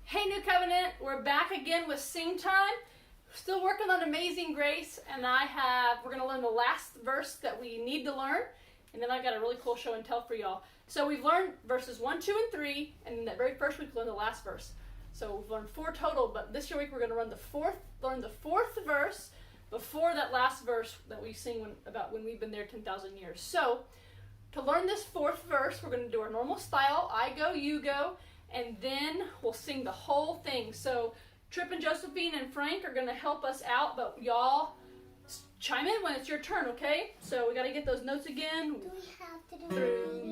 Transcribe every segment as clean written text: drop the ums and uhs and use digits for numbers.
Hey New Covenant, we're back again with Sing Time. Still working on Amazing Grace, and we're going to learn the last verse that we need to learn, and then I've got a really cool show and tell for y'all. So we've learned verses 1, 2, and 3, and in that very first week we learned the last verse. So we've learned 4 total, but this week we're going to learn the fourth verse before that last verse that we sing about when we've been there 10,000 years. So to learn this 4th verse, we're going to do our normal style, I go, you go, and then we'll sing the whole thing. So Tripp and Josephine and Frank are going to help us out, but y'all chime in when it's your turn, okay? So we got to get those notes again. Do we have to do Through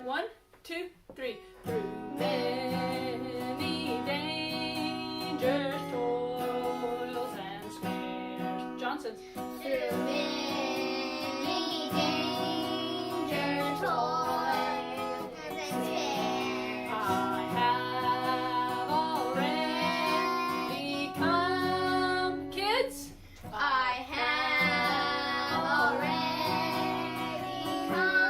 1, 2, 3. Through many dangers, toils, and snares. Johnson. Through many dangers, toils, and snares, I have already come. Kids? I have already come.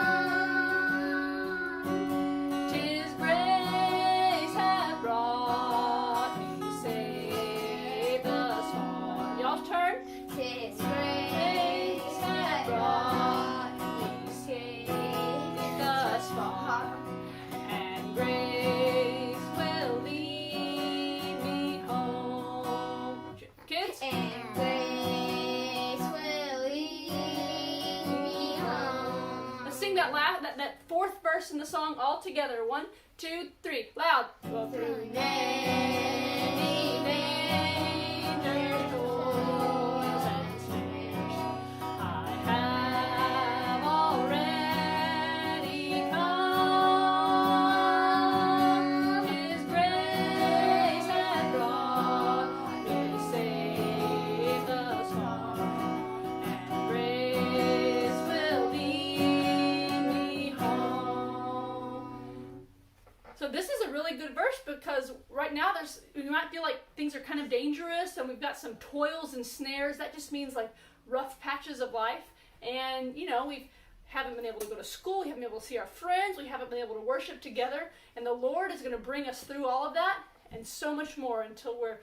'Tis grace hath brought me safe thus far. Y'all's turn. 'Tis grace that brought me safe Thus far. And grace will lead me home. Kids? And grace will lead me home. Let's sing that 4th verse in the song all together. 1, 2, 3. Loud. Go Through through many dangers, toils, and snares. I have already come. His grace hath brought me safe thus far, and grace will lead me home. So this is a really good verse because right now you might feel like things are kind of dangerous and we've got some toils and snares. That just means like rough patches of life. And we haven't been able to go to school, we haven't been able to see our friends, we haven't been able to worship together. And the Lord is going to bring us through all of that and so much more until we're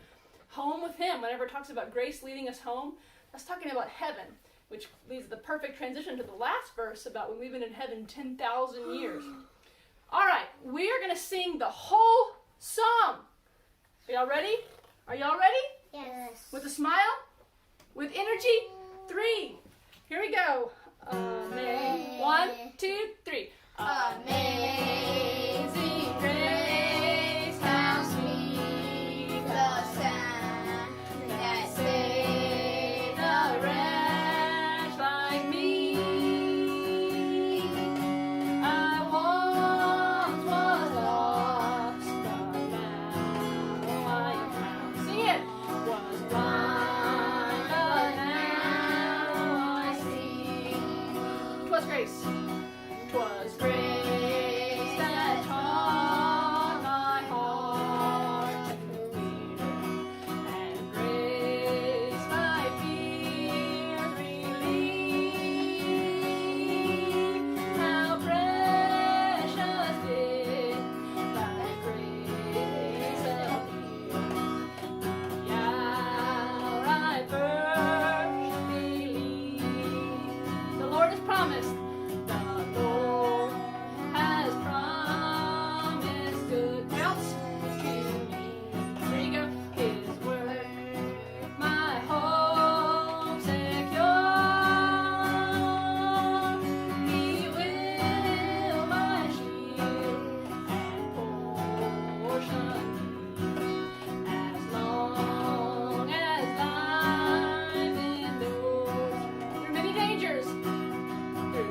home with Him. Whenever it talks about grace leading us home, that's talking about heaven, which leads the perfect transition to the last verse about when we've been in heaven 10,000 years. All right, we are going to sing the whole song. Are y'all ready? Are y'all ready? Yes. With a smile? With energy? 3. Here we go. Amen. 1, 2, 3. Amazing grace, how sweet the sound that saved a wretch like me. I once was lost, but now I am found. Sing it. Was blind, but now I see. 'Twas grace. 'Twas grace that taught my heart to fear, and grace my fears relieved. How precious did thy grace appear, the hour I first believed. The Lord has promised. The Lord has promised good else to me. There you go. His word, my hope secure. He will my shield and portion be. As long as life endures. Through many dangers. Through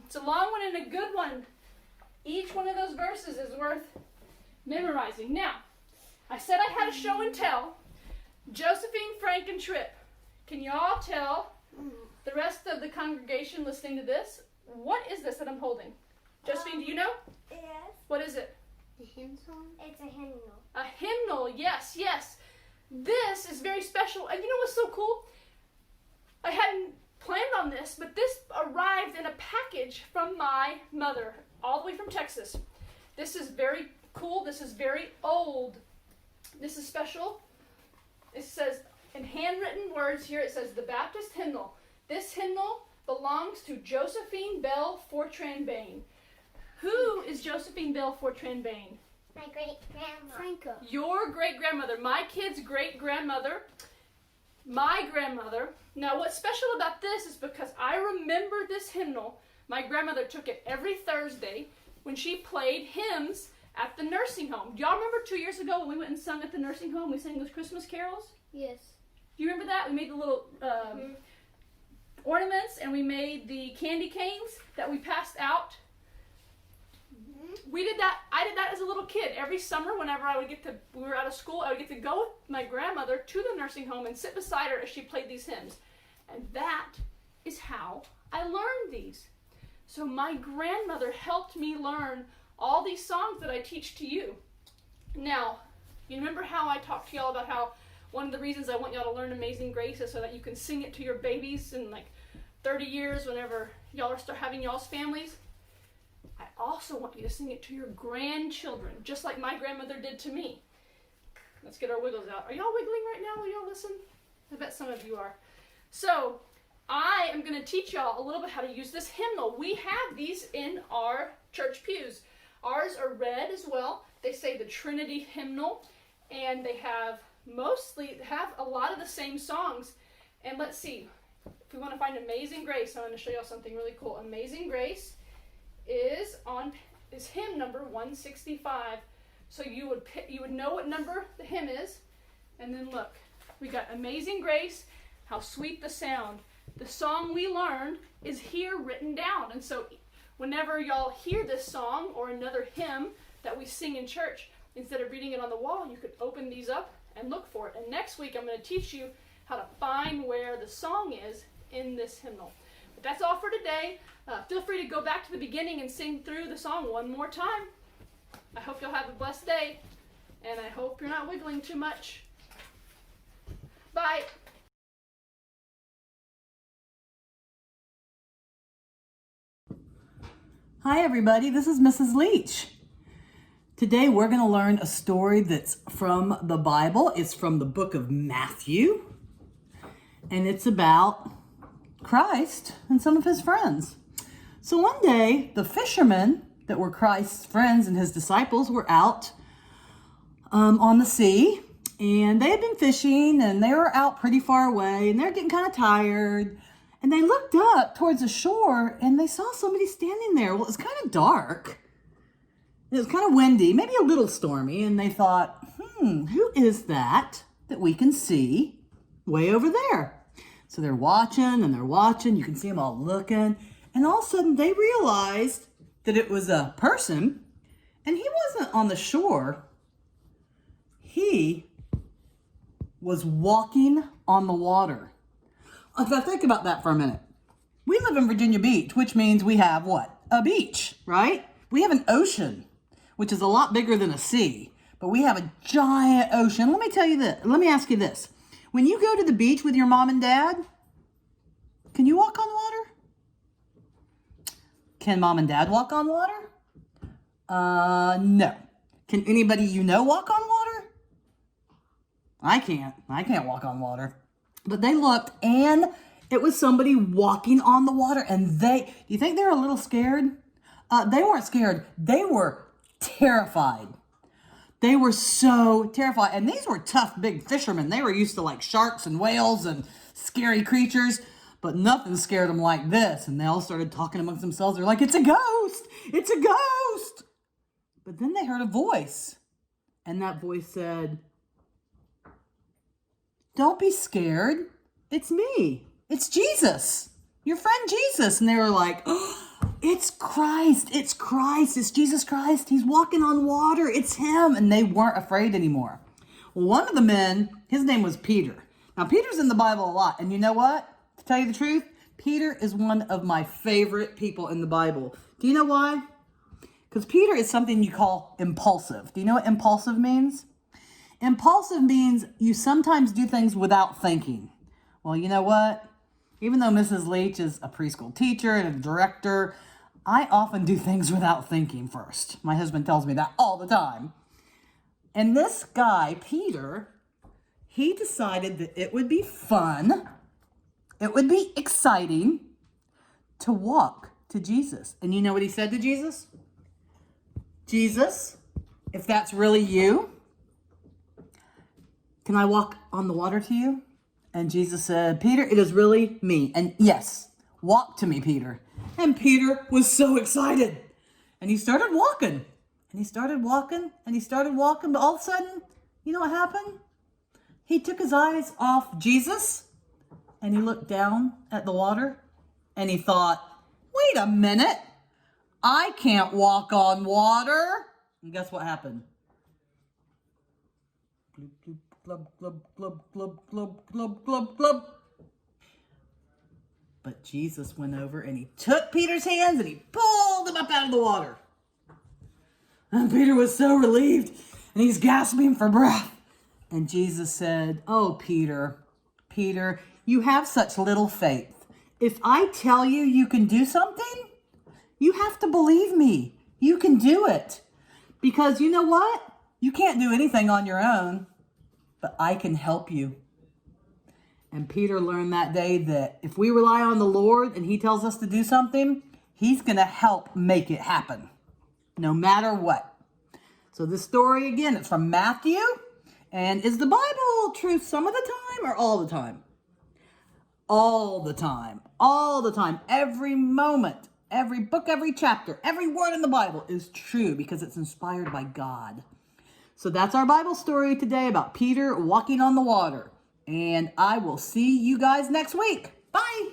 It's a long one and a good one. Each one of those verses is worth memorizing. Now, I said I had a show and tell. Josephine, Frank, and Trip. Can you all tell the rest of the congregation listening to this? What is this that I'm holding? Josephine, do you know? Yes. What is it? A hymn song? It's a hymnal. A hymnal, yes, yes. This is very special. And you know what's so cool? I hadn't planned on this, but this arrived in a package from my mother, all the way from Texas. This is very cool. This is very old. This is special. It says, in handwritten words here, it says the Baptist hymnal. This hymnal belongs to Josephine Bell Fortran Bain. Who is Josephine Bell Fortran Bain? My great-grandma. Franco. Your great-grandmother, my kid's great-grandmother, my grandmother. Now what's special about this is because I remember this hymnal. My grandmother took it every Thursday when she played hymns at the nursing home. Do y'all remember 2 years ago when we went and sung at the nursing home? We sang those Christmas carols? Yes. Do you remember that? We made the little ornaments and we made the candy canes that we passed out. We did that. I did that as a little kid. Every summer, whenever we were out of school, I would get to go with my grandmother to the nursing home and sit beside her as she played these hymns. And that is how I learned these. So my grandmother helped me learn all these songs that I teach to you. Now, you remember how I talked to y'all about how one of the reasons I want y'all to learn Amazing Grace is so that you can sing it to your babies in like 30 years whenever y'all start having y'all's families? I also want you to sing it to your grandchildren, just like my grandmother did to me. Let's get our wiggles out. Are y'all wiggling right now? Will y'all listen? I bet some of you are. So, I am going to teach y'all a little bit how to use this hymnal. We have these in our church pews. Ours are red as well. They say the Trinity hymnal, and they have a lot of the same songs. And let's see, if we want to find Amazing Grace, I'm going to show y'all something really cool. Amazing Grace is hymn number 165. So you would know what number the hymn is. And then look, we got Amazing Grace, how sweet the sound. The song we learned is here written down. And so whenever y'all hear this song or another hymn that we sing in church, instead of reading it on the wall, you could open these up and look for it. And next week I'm going to teach you how to find where the song is in this hymnal. But that's all for today. Feel free to go back to the beginning and sing through the song one more time. I hope you'll have a blessed day, and I hope you're not wiggling too much. Bye. Hi everybody, this is Mrs. Leach. Today we're going to learn a story that's from the Bible. It's from the book of Matthew, and it's about Christ and some of his friends. So one day, the fishermen that were Christ's friends and his disciples were out on the sea, and they had been fishing, and they were out pretty far away, and they're getting kind of tired. And they looked up towards the shore, and they saw somebody standing there. Well, it was kind of dark. It was kind of windy, maybe a little stormy, and they thought, who is that we can see way over there? So they're watching, and they're watching. You can see them all looking. And all of a sudden, they realized that it was a person, and he wasn't on the shore. He was walking on the water. Now think about that for a minute. We live in Virginia Beach, which means we have what? A beach, right? We have an ocean, which is a lot bigger than a sea, but we have a giant ocean. Let me tell you this. Let me ask you this. When you go to the beach with your mom and dad, can you walk on water? Can mom and dad walk on water? No. Can anybody you know walk on water? I can't. I can't walk on water. But they looked, and it was somebody walking on the water, and do you think they were a little scared? They weren't scared. They were terrified. They were so terrified. And these were tough, big fishermen. They were used to like sharks and whales and scary creatures, but nothing scared them like this. And they all started talking amongst themselves. They're like, it's a ghost. It's a ghost. But then they heard a voice, and that voice said, don't be scared. It's me. It's Jesus, your friend Jesus. And they were like, oh, It's Christ. It's Christ. It's Jesus Christ. He's walking on water. It's him. And they weren't afraid anymore. Well, one of the men, his name was Peter. Now, Peter's in the Bible a lot. And you know what? To tell you the truth, Peter is one of my favorite people in the Bible. Do you know why? Because Peter is something you call impulsive. Do you know what impulsive means? Impulsive means you sometimes do things without thinking. Well, you know what? Even though Mrs. Leach is a preschool teacher and a director, I often do things without thinking first. My husband tells me that all the time. And this guy, Peter, he decided that it would be fun, it would be exciting to walk to Jesus. And you know what he said to Jesus? Jesus, if that's really you, can I walk on the water to you? And Jesus said, Peter, it is really me. And yes, walk to me, Peter. And Peter was so excited. And he started walking. And he started walking. And he started walking. But all of a sudden, you know what happened? He took his eyes off Jesus. And he looked down at the water. And he thought, wait a minute. I can't walk on water. And guess what happened? Glub, glub, glub, glub, glub, glub, glub, glub. But Jesus went over and he took Peter's hands and he pulled him up out of the water. And Peter was so relieved and he's gasping for breath. And Jesus said, oh, Peter, you have such little faith. If I tell you you can do something, you have to believe me. You can do it. Because you know what? You can't do anything on your own, but I can help you. And Peter learned that day that if we rely on the Lord and he tells us to do something, he's going to help make it happen, no matter what. So this story, again, it's from Matthew. And is the Bible truth some of the time or all the time? All the time. All the time. Every moment. Every book, every chapter, every word in the Bible is true because it's inspired by God. So that's our Bible story today about Peter walking on the water. And I will see you guys next week. Bye.